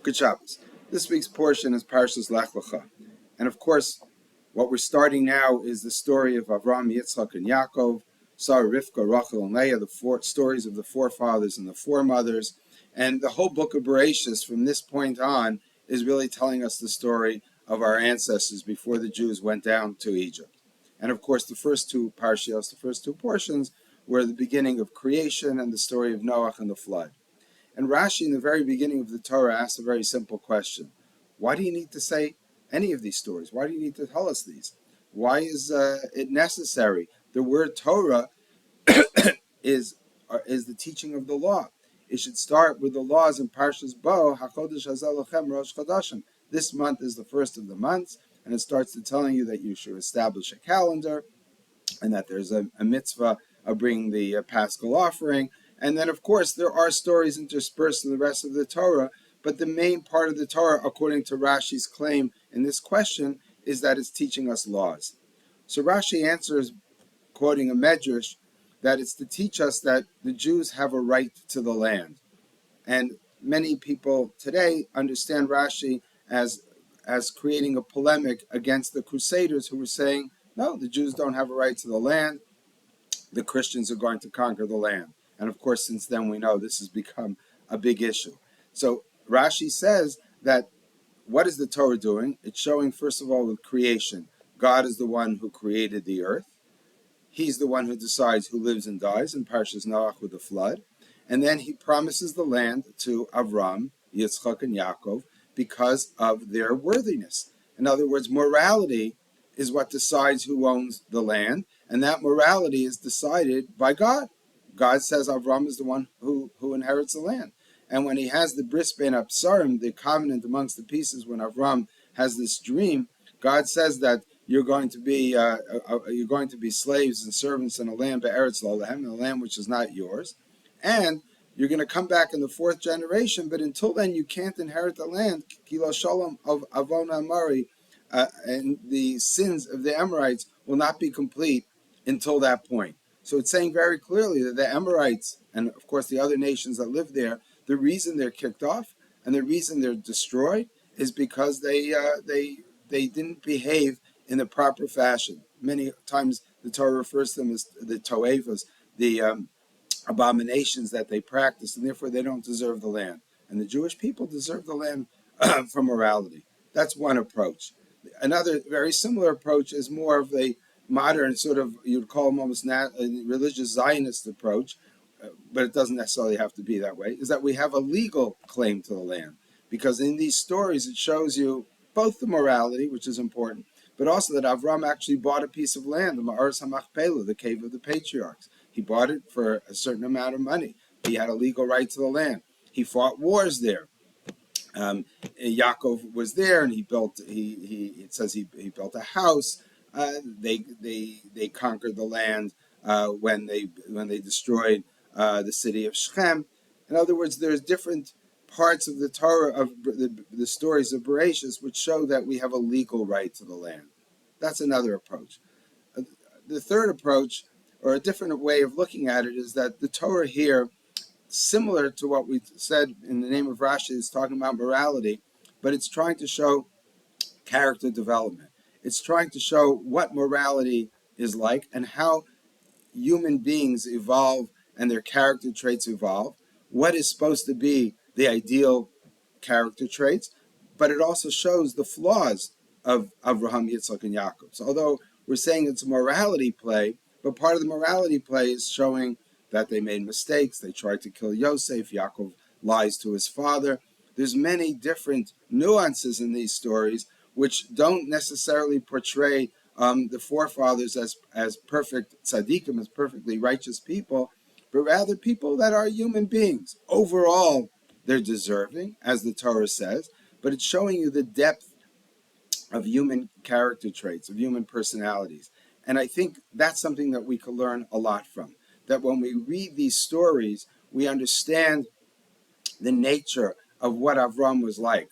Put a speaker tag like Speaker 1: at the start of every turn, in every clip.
Speaker 1: Good Shabbos. This week's portion is Parshas Lech Lecha. And of course, what we're starting now is the story of Avram, Yitzchak, and Yaakov, Sarah, Rivka, Rachel, and Leah, the four stories of the forefathers and the foremothers. And the whole book of Bereshis from this point on is really telling us the story of our ancestors before the Jews went down to Egypt. And of course, the first two parshios, the first two portions, were the beginning of creation and the story of Noah and the flood. And Rashi, in the very beginning of the Torah, asks a very simple question. Why do you need to say any of these stories? Why do you need to tell us these? Why is it necessary? The word Torah is the teaching of the law. It should start with the laws in Parshas Bo, HaChodesh Hazeh Lachem Rosh Chodashim. This month is the first of the months, and it starts to telling you that you should establish a calendar, and that there's a mitzvah of bringing the Paschal offering. And then, of course, there are stories interspersed in the rest of the Torah, but the main part of the Torah, according to Rashi's claim in this question, is that it's teaching us laws. So Rashi answers, quoting a medrash, that it's to teach us that the Jews have a right to the land. And many people today understand Rashi as creating a polemic against the Crusaders who were saying, no, the Jews don't have a right to the land. The Christians are going to conquer the land. And of course, since then, we know this has become a big issue. So Rashi says that what is the Torah doing? It's showing, first of all, with creation. God is the one who created the earth. He's the one who decides who lives and dies in Parshas Noach with the flood. And then he promises the land to Avram, Yitzchak, and Yaakov because of their worthiness. In other words, morality is what decides who owns the land, and that morality is decided by God. God says Avram is the one who inherits the land. And when he has the bris ben absarim, the covenant amongst the pieces, when Avram has this dream, God says that you're going to be slaves and servants in a land be'eretz lo lehem, in a land which is not yours, and you're going to come back in the fourth generation. But until then, you can't inherit the land. Kilo shalom of Avon Amari, and the sins of the Amorites will not be complete until that point. So it's saying very clearly that the Amorites, and of course the other nations that live there, the reason they're kicked off and the reason they're destroyed is because they didn't behave in the proper fashion. Many times the Torah refers to them as the toevas, the abominations that they practice, and therefore they don't deserve the land. And the Jewish people deserve the land for morality. That's one approach. Another very similar approach is more of a modern sort of, you'd call them almost a religious Zionist approach, but it doesn't necessarily have to be that way, is that we have a legal claim to the land. Because in these stories, it shows you both the morality, which is important, but also that Avram actually bought a piece of land, the Ma'aras HaMachpelah, the cave of the patriarchs. He bought it for a certain amount of money. He had a legal right to the land. He fought wars there. Yaakov was there, and he built. It says he built a house. They conquered the land when they destroyed the city of Shechem. In other words, there's different parts of the Torah of the stories of Bereshis which show that we have a legal right to the land. That's another approach. The third approach, or a different way of looking at it, is that the Torah here, similar to what we said in the name of Rashi, is talking about morality, but it's trying to show character development. It's trying to show what morality is like and how human beings evolve and their character traits evolve, what is supposed to be the ideal character traits, but it also shows the flaws of Abraham, Yitzchak, and Yaakov. So although we're saying it's a morality play, but part of the morality play is showing that they made mistakes. They tried to kill Yosef. Yaakov lies to his father. There's many different nuances in these stories which don't necessarily portray the forefathers as perfect tzaddikim, as perfectly righteous people, but rather people that are human beings. Overall, they're deserving, as the Torah says, but it's showing you the depth of human character traits, of human personalities. And I think that's something that we can learn a lot from. That when we read these stories, we understand the nature of what Avram was like,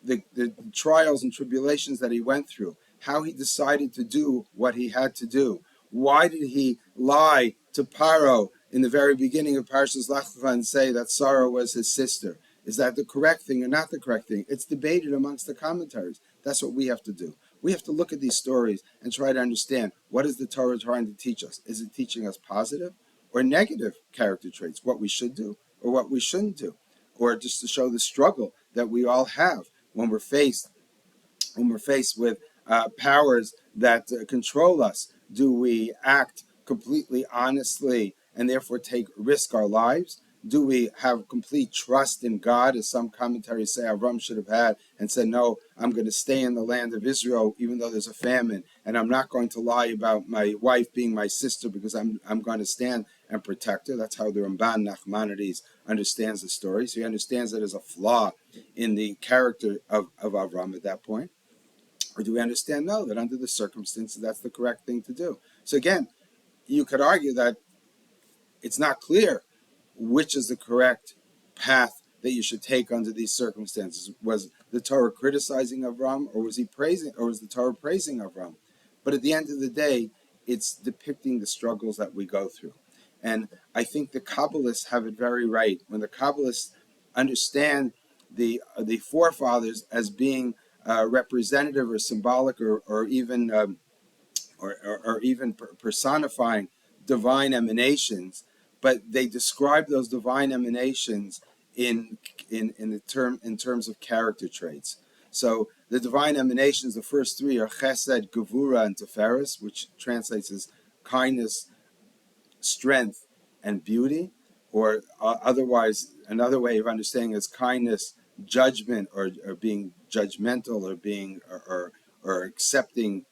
Speaker 1: the trials and tribulations that he went through, how he decided to do what he had to do. Why did he lie to Paro in the very beginning of Parshas Lech Lecha and say that Sarah was his sister? Is that the correct thing or not the correct thing? It's debated amongst the commentaries. That's what we have to do. We have to look at these stories and try to understand, what is the Torah trying to teach us? Is it teaching us positive or negative character traits, what we should do or what we shouldn't do, or just to show the struggle that we all have when we're faced with powers that control us? Do we act completely honestly and therefore risk our lives? Do we have complete trust in God, as some commentaries say Avram should have had, and said, no, I'm going to stay in the land of Israel even though there's a famine, and I'm not going to lie about my wife being my sister because I'm going to stand and protect her? That's how the Ramban Nachmanides understands the story. So he understands that as a flaw in the character of Avram at that point. Or do we understand, no, that under the circumstances, that's the correct thing to do? So again, you could argue that it's not clear which is the correct path that you should take under these circumstances. Was the Torah criticizing Avram, or was the Torah praising Avram? But at the end of the day, it's depicting the struggles that we go through. And I think the Kabbalists have it very right. When the Kabbalists understand the forefathers as being representative or symbolic or even personifying divine emanations, but they describe those divine emanations in terms of character traits. So the divine emanations, the first three are Chesed, Gevura, and Tiferes, which translates as kindness, strength, and beauty, or otherwise another way of understanding is kindness, judgment, or being judgmental, or being or accepting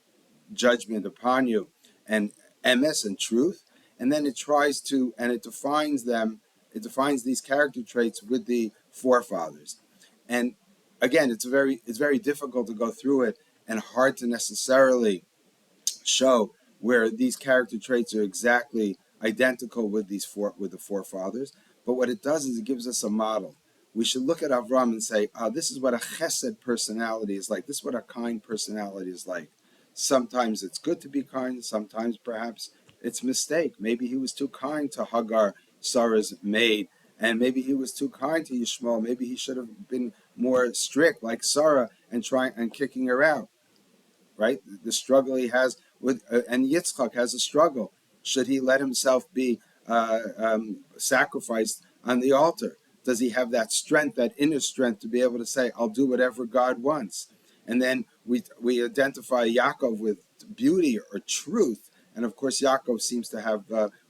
Speaker 1: judgment upon you, and emes, and truth. And then it defines these character traits with the forefathers. And again, it's very difficult to go through it and hard to necessarily show where these character traits are exactly identical with the forefathers. But what it does is it gives us a model. We should look at Avram and say, this is what a chesed personality is like. This is what a kind personality is like. Sometimes it's good to be kind. Sometimes perhaps it's a mistake. Maybe he was too kind to Hagar, Sarah's maid, and maybe he was too kind to Yishmael. Maybe he should have been more strict like Sarah and kicking her out. Right? The struggle he has with, and Yitzchak has a struggle. Should he let himself be sacrificed on the altar? Does he have that strength, that inner strength, to be able to say, I'll do whatever God wants? And then we identify Yaakov with beauty or truth. And of course, Yaakov seems to have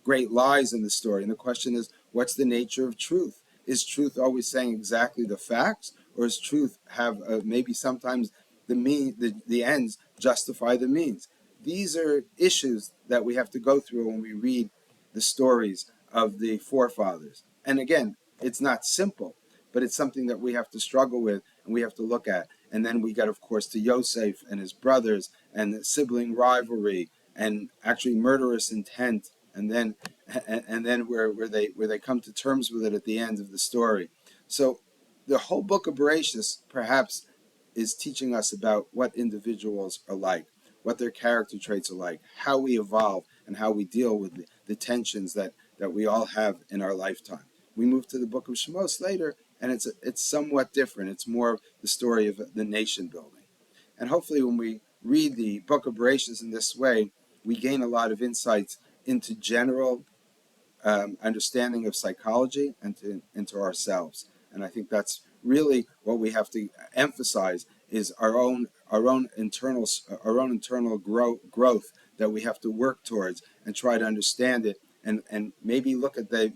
Speaker 1: great lies in the story. And the question is, what's the nature of truth? Is truth always saying exactly the facts? Or does truth have maybe sometimes the ends justify the means? These are issues that we have to go through when we read the stories of the forefathers. And again, it's not simple, but it's something that we have to struggle with and we have to look at. And then we get, of course, to Yosef and his brothers and the sibling rivalry and actually murderous intent, and then where they come to terms with it at the end of the story. So the whole book of Bereshit perhaps is teaching us about what individuals are like, what their character traits are like, how we evolve, and how we deal with the tensions that we all have in our lifetime. We move to the book of Shemos later, and it's somewhat different. It's more the story of the nation building. And hopefully when we read the book of Bereshit in this way, we gain a lot of insights into general understanding of psychology and into ourselves. And I think that's really what we have to emphasize, is our own internal growth that we have to work towards and try to understand it, and maybe look at the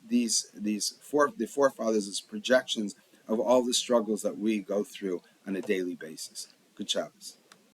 Speaker 1: forefathers as projections of all the struggles that we go through on a daily basis. Good Shabbos.